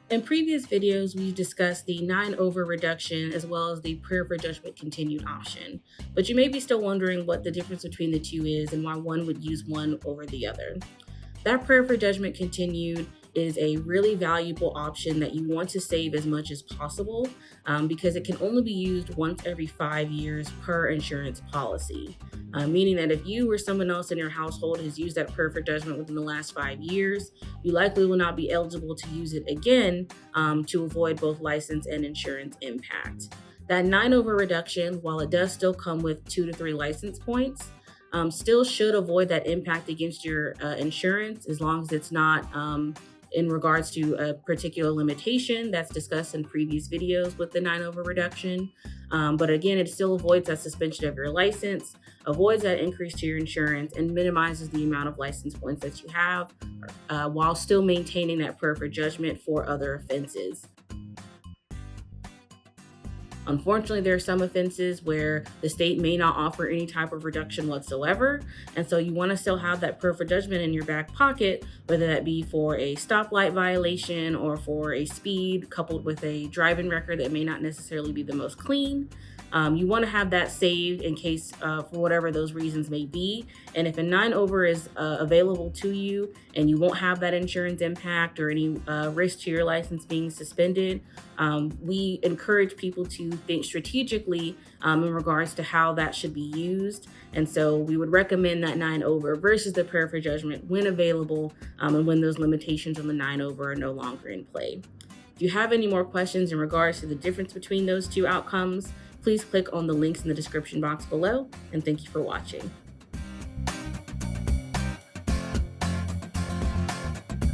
In previous videos, we discussed the 9 over reduction as well as the prayer for judgment continued option. But you may be still wondering what the difference between the two is and why one would use one over the other. That prayer for judgment continued is a really valuable option that you want to save as much as possible because it can only be used once every 5 years per insurance policy. Meaning that if you or someone else in your household has used that prayer for judgment within the last 5 years, you likely will not be eligible to use it again to avoid both license and insurance impact. That 9 over reduction, while it does still come with 2 to 3 license points, still should avoid that impact against your insurance as long as it's not in regards to a particular limitation that's discussed in previous videos with the 9 over reduction. But again, it still avoids that suspension of your license, avoids that increase to your insurance, and minimizes the amount of license points that you have while still maintaining that prayer for judgment for other offenses. Unfortunately, there are some offenses where the state may not offer any type of reduction whatsoever. And so you want to still have that prayer for judgment in your back pocket, whether that be for a stoplight violation or for a speed coupled with a driving record that may not necessarily be the most clean. You want to have that saved in case for whatever those reasons may be. And if a 9 over is available to you and you won't have that insurance impact or any risk to your license being suspended, we encourage people to think strategically in regards to how that should be used. And so we would recommend that 9 over versus the prayer for judgment when available and when those limitations on the 9 over are no longer in play. If you have any more questions in regards to the difference between those two outcomes, please click on the links in the description box below, and thank you for watching.